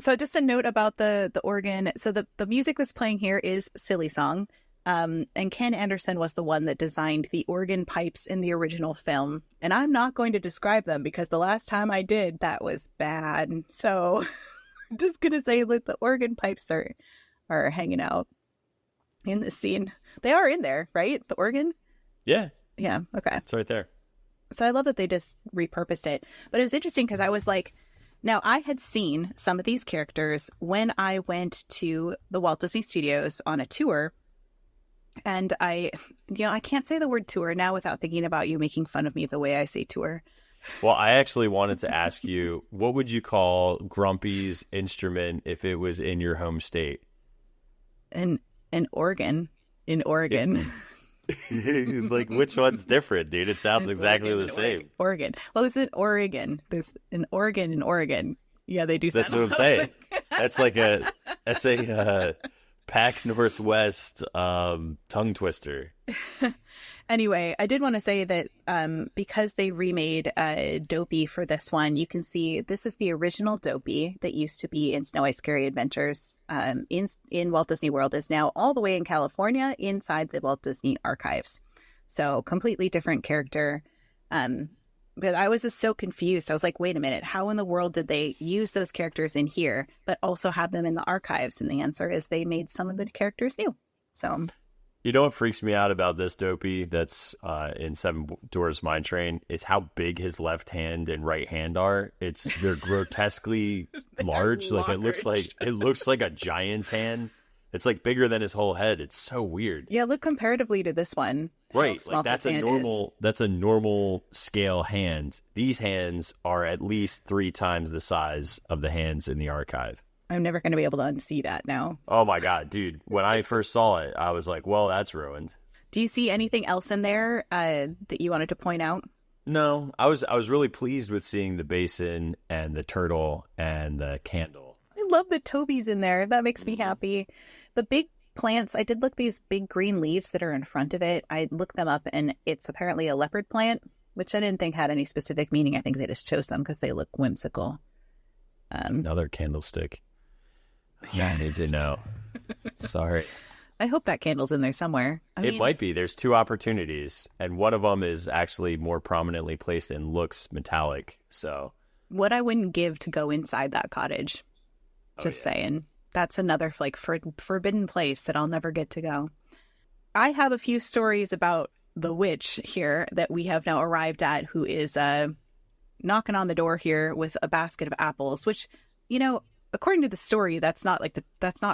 So just a note about the organ. So the music that's playing here is Silly Song. And Ken Anderson was the one that designed the organ pipes in the original film. And I'm not going to describe them because the last time I did, that was bad. So I'm just going to say that the organ pipes are hanging out in this scene. They are in there, right? The organ? Yeah. Yeah. Okay. It's right there. So I love that they just repurposed it. But it was interesting because I was like, now I had seen some of these characters when I went to the Walt Disney Studios on a tour. And I can't say the word tour now without thinking about you making fun of me the way I say tour. Well, I actually wanted to ask you, what would you call Grumpy's instrument if it was in your home state? An organ in Oregon. Like, which one's different, dude? It sounds exactly the same. Oregon. Well, this is Oregon. There's an organ in Oregon. Yeah, they do. That's what I'm saying. That's a Pac Northwest tongue twister. Anyway, I did want to say that because they remade Dopey for this one, you can see this is the original Dopey that used to be in Snow White's Scary Adventures in Walt Disney World is now all the way in California inside the Walt Disney Archives. So completely different character. But I was just so confused. I was like, wait a minute, how in the world did they use those characters in here, but also have them in the archives? And the answer is they made some of the characters new. So... You know what freaks me out about this Dopey that's in Seven Dwarfs Mine Train is how big his left hand and right hand are. They're grotesquely large. Like it looks like a giant's hand. It's like bigger than his whole head. It's so weird. Yeah, look comparatively to this one. Right, like that's a normal scale hand. These hands are at least 3 times the size of the hands in the archive. I'm never going to be able to unsee that now. Oh my God, dude. When I first saw it, I was like, well, that's ruined. Do you see anything else in there that you wanted to point out? No, I was really pleased with seeing the basin and the turtle and the candle. I love that Toby's in there. That makes me happy. The big plants, I did look these big green leaves that are in front of it. I looked them up and it's apparently a leopard plant, which I didn't think had any specific meaning. I think they just chose them because they look whimsical. Another candlestick. Yeah, I need to know. Sorry. I hope that candle's in there somewhere. It might be. There's 2 opportunities, and one of them is actually more prominently placed and looks metallic. So, what I wouldn't give to go inside that cottage. Just saying. That's another forbidden place that I'll never get to go. I have a few stories about the witch here that we have now arrived at, who is knocking on the door here with a basket of apples, which, according to the story, that's not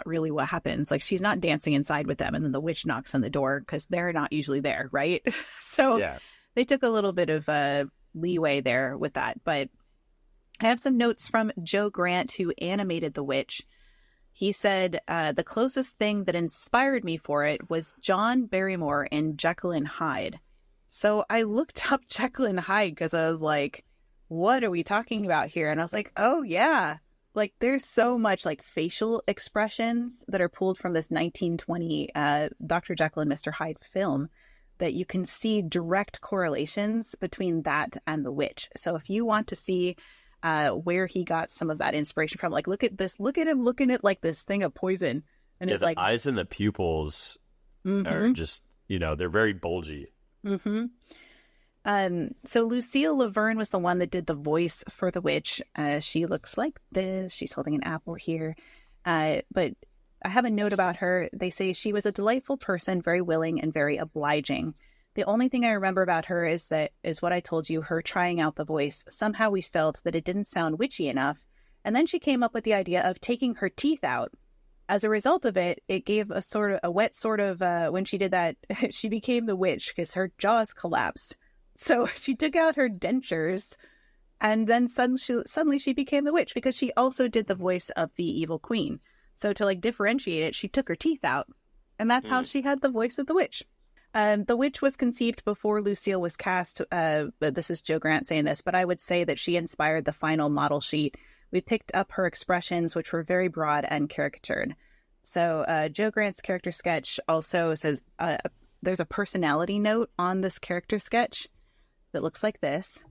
really what happens. Like, she's not dancing inside with them and then the witch knocks on the door, because they're not usually there, right? So Yeah. they took a little bit of leeway there with that. But I have some notes from Joe Grant, who animated the witch. He said, the closest thing that inspired me for it was John Barrymore in Jekyll and Hyde. So I looked up Jekyll and Hyde because I was like, what are we talking about here? And I was like, oh yeah. Like, there's so much like facial expressions that are pulled from this 1920 Dr. Jekyll and Mr. Hyde film that you can see direct correlations between that and the witch. So if you want to see where he got some of that inspiration from, like, look at this, look at him looking at like this thing of poison, and yeah, it's the like eyes and the pupils are just, they're very bulgy. So Lucille Laverne was the one that did the voice for the witch. She looks like this. She's holding an apple here. But I have a note about her. They say she was a delightful person, very willing and very obliging. The only thing I remember about her is what I told you, her trying out the voice. Somehow we felt that it didn't sound witchy enough. And then she came up with the idea of taking her teeth out. As a result of it, it gave a wet sort of, when she did that, she became the witch because her jaws collapsed. So she took out her dentures, and then suddenly she became the witch, because she also did the voice of the evil queen. So to like differentiate it, she took her teeth out, and that's how she had the voice of the witch. The witch was conceived before Lucille was cast. This is Joe Grant saying this, but I would say that she inspired the final model sheet. We picked up her expressions, which were very broad and caricatured. So Joe Grant's character sketch also says there's a personality note on this character sketch that looks like this.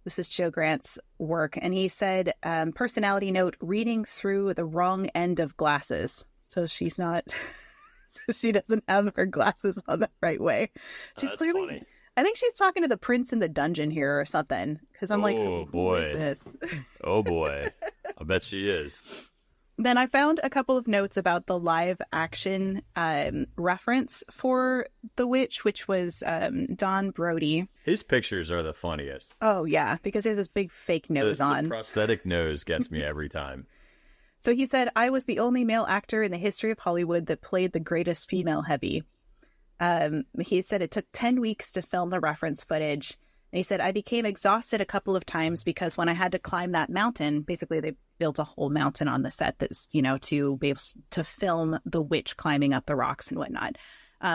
This is Joe Grant's work. And he said, personality note, reading through the wrong end of glasses. So she's not... she doesn't have her glasses on the right way. She's That's clearly funny. I think she's talking to the prince in the dungeon here or something, because I'm like, oh who boy, is this? Oh boy, I bet she is. Then I found a couple of notes about the live action reference for the witch, which was Don Brody. His pictures are the funniest. Oh yeah, because he has this big fake nose on. The prosthetic nose gets me every time. So he said, I was the only male actor in the history of Hollywood that played the greatest female heavy. He said it took 10 weeks to film the reference footage. And he said, I became exhausted a couple of times because when I had to climb that mountain, basically they built a whole mountain on the set that's, to be able to film the witch climbing up the rocks and whatnot.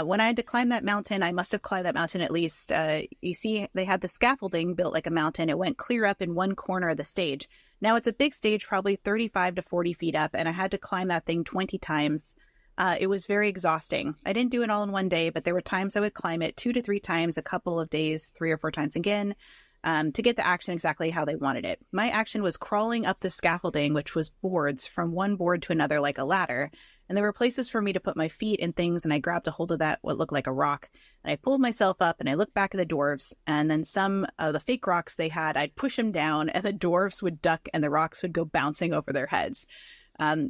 When I had to climb that mountain, I must have climbed that mountain at least. You see, they had the scaffolding built like a mountain. It went clear up in one corner of the stage. Now it's a big stage, probably 35 to 40 feet up, and I had to climb that thing 20 times. It was very exhausting. I didn't do it all in one day, but there were times I would climb it 2 to 3 times, a couple of days, 3 or 4 times again, to get the action exactly how they wanted it. My action was crawling up the scaffolding, which was boards from one board to another like a ladder. And there were places for me to put my feet and things, and I grabbed a hold of that, what looked like a rock, and I pulled myself up, and I looked back at the dwarves, and then some of the fake rocks they had, I'd push them down, and the dwarves would duck, and the rocks would go bouncing over their heads.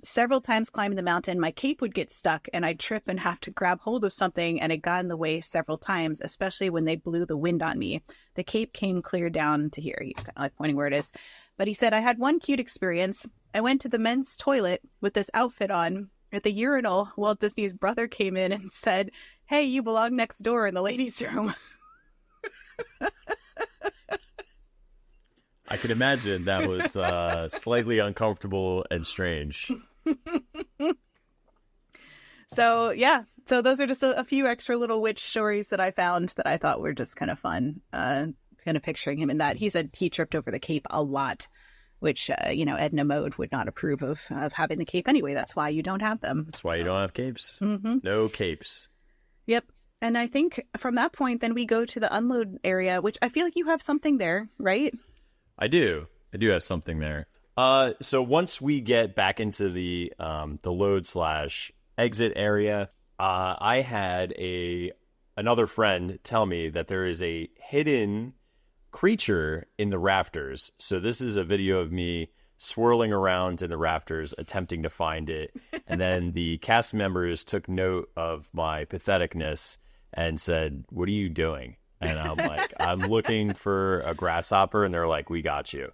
Several times climbing the mountain, my cape would get stuck, and I'd trip and have to grab hold of something, and it got in the way several times, especially when they blew the wind on me. The cape came clear down to here. He's kind of like pointing where it is. But he said, I had one cute experience. I went to the men's toilet with this outfit on. At the urinal, Walt Disney's brother came in and said, hey, you belong next door in the ladies' room. I can imagine that was slightly uncomfortable and strange. So, yeah. So those are just a few extra little witch stories that I found that I thought were just kind of fun. Kind of picturing him in that. He said he tripped over the cape a lot, which, Edna Mode would not approve of having the cape anyway. That's why you don't have them. That's why you don't have capes. Mm-hmm. No capes. Yep. And I think from that point, then we go to the unload area, which I feel like you have something there, right? I do have something there. So once we get back into the load/exit area, I had another friend tell me that there is a hidden creature in the rafters. So this is a video of me swirling around in the rafters attempting to find it, and then the cast members took note of my patheticness and said, what are you doing? And I'm like, I'm looking for a grasshopper, and they're like, we got you.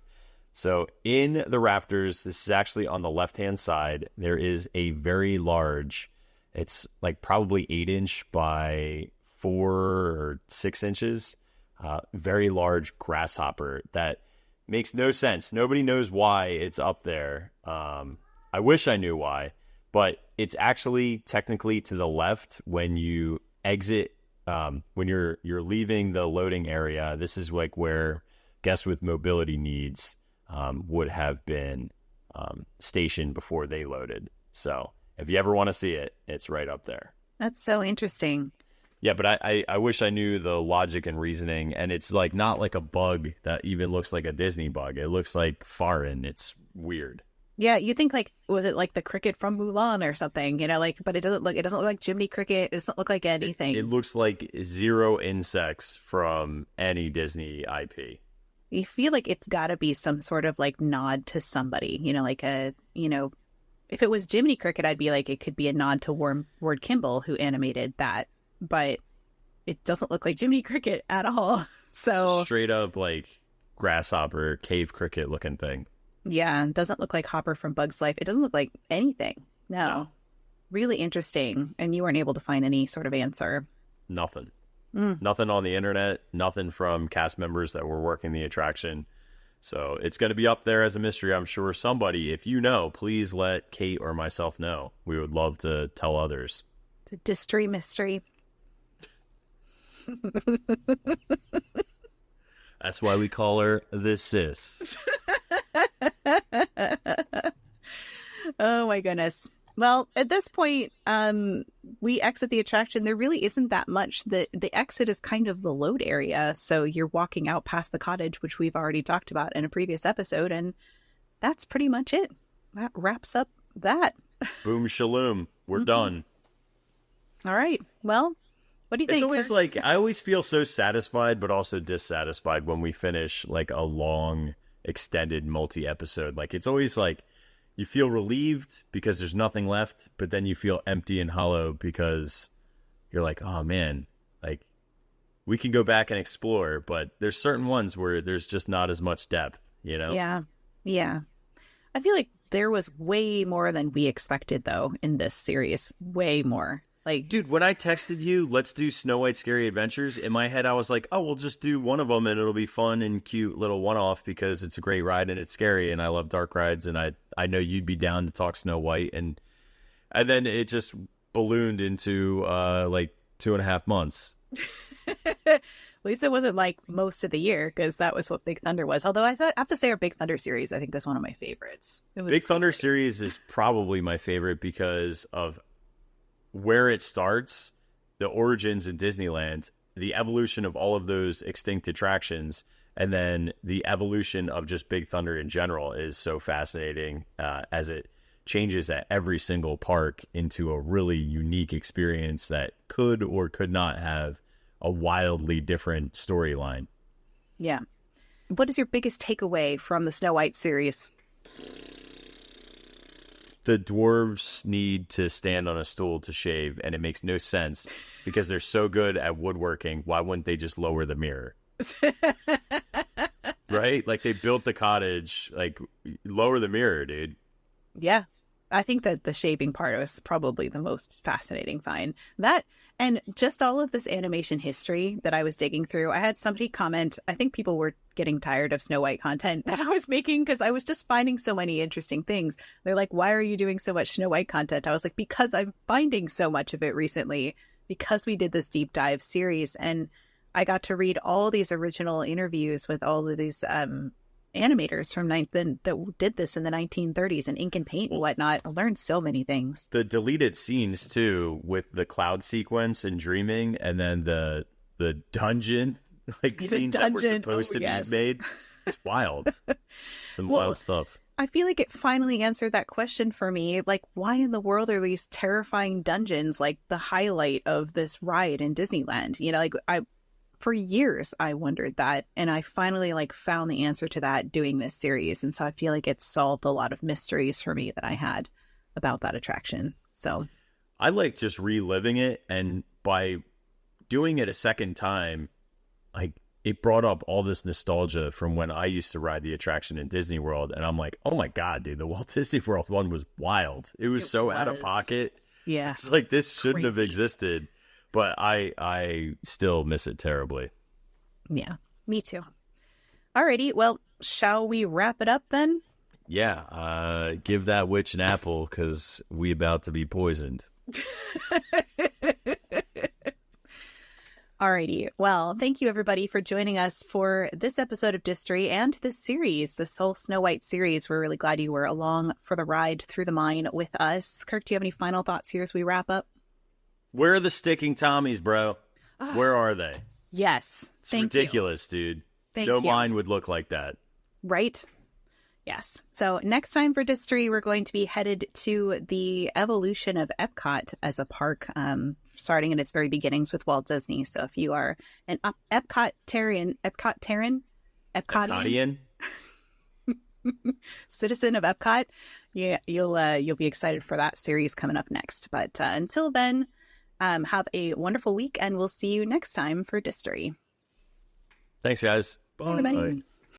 So in the rafters, this is actually on the left-hand side, there is a very large, it's like probably 8-inch by 4 or 6 inches, very large grasshopper that makes no sense. Nobody knows why it's up there. I wish I knew why, but it's actually technically to the left when you exit, when you're leaving the loading area. This is like where guests with mobility needs would have been stationed before they loaded. So if you ever want to see it, it's right up there. That's so interesting. Yeah, but I wish I knew the logic and reasoning. And it's like not like a bug that even looks like a Disney bug. It looks like foreign. It's weird. Yeah, you think like, was it like the cricket from Mulan or something? You know, like, but it doesn't look like Jiminy Cricket. It doesn't look like anything. It looks like zero insects from any Disney IP. You feel like it's got to be some sort of like nod to somebody, you know, like if it was Jiminy Cricket, I'd be like, it could be a nod to Ward Kimball, who animated that, but it doesn't look like Jiminy Cricket at all. So straight up like grasshopper, cave cricket looking thing. Yeah, it doesn't look like Hopper from Bug's Life. It doesn't look like anything. No. Really interesting. And you weren't able to find any sort of answer. Nothing. Nothing on the internet. Nothing from cast members that were working the attraction. So it's going to be up there as a mystery. I'm sure somebody, if you know, please let Kate or myself know. We would love to tell others. The Distory mystery. That's why we call her the Sis. Oh my goodness. Well, at this point, we exit the attraction. There really isn't that much. The exit is kind of the load area. So you're walking out past the cottage, which we've already talked about in a previous episode. And that's pretty much it. That wraps up that. Boom shaloom. We're done. All right. Well, what do you think? It's always like, I always feel so satisfied, but also dissatisfied when we finish like a long, extended multi-episode. Like, it's always like, you feel relieved because there's nothing left, but then you feel empty and hollow because you're like, oh man, like we can go back and explore, but there's certain ones where there's just not as much depth, you know? Yeah. Yeah. I feel like there was way more than we expected though in this series. Way more. Like, dude, when I texted you, let's do Snow White Scary Adventures, in my head I was like, oh, we'll just do one of them and it'll be fun and cute little one-off because it's a great ride and it's scary and I love dark rides and I know you'd be down to talk Snow White, and then it just ballooned into like 2.5 months. At least it wasn't like most of the year, because that was what Big Thunder was. Although I have to say our Big Thunder series, I think, was one of my favorites. Big Thunder series is probably my favorite because of where it starts, the origins in Disneyland, the evolution of all of those extinct attractions, and then the evolution of just Big Thunder in general is so fascinating, as it changes at every single park into a really unique experience that could or could not have a wildly different storyline. Yeah. What is your biggest takeaway from the Snow White series? The dwarves need to stand on a stool to shave, and it makes no sense because they're so good at woodworking. Why wouldn't they just lower the mirror? Right? Like, they built the cottage, like, lower the mirror, dude. Yeah. I think that the shaving part was probably the most fascinating find. That, and just all of this animation history that I was digging through. I had somebody comment, I think people were getting tired of Snow White content that I was making because I was just finding so many interesting things. They're like, why are you doing so much Snow White content? I was like, because I'm finding so much of it recently, because we did this deep dive series. And I got to read all these original interviews with all of these animators from that did this in the 1930s and ink and paint and whatnot. I learned so many things. The deleted scenes too, with the cloud sequence and dreaming, and then the dungeon like the scenes that were supposed to be made. It's wild. Some wild stuff. I feel like it finally answered that question for me. Like, why in the world are these terrifying dungeons like the highlight of this ride in Disneyland? You know, like for years I wondered that, and I finally like found the answer to that doing this series. And so I feel like it solved a lot of mysteries for me that I had about that attraction. So I like just reliving it, and by doing it a second time, like it brought up all this nostalgia from when I used to ride the attraction in Disney World. And I'm like, oh my God, dude, the Walt Disney World one was wild. It was so out of pocket. Yeah. It's like, this shouldn't have Crazy. existed. But I still miss it terribly. Yeah, me too. Alrighty, well, shall we wrap it up then? Yeah, give that witch an apple because we about to be poisoned. Alrighty, well, thank you everybody for joining us for this episode of Distory and this series, this whole Snow White series. We're really glad you were along for the ride through the mine with us. Kirk, do you have any final thoughts here as we wrap up? Where are the sticking tommies, bro? Where are they? Yes, It's thank you. ridiculous, dude. Thank No you. mine would look like that. Right? Yes. So next time for Distory, we're going to be headed to the evolution of Epcot as a park, starting in its very beginnings with Walt Disney. So if you are an Epcotarian, Epcotian? citizen of Epcot, yeah, you'll be excited for that series coming up next. But until then, have a wonderful week, and we'll see you next time for Distory. Thanks, guys. Bye. Everybody.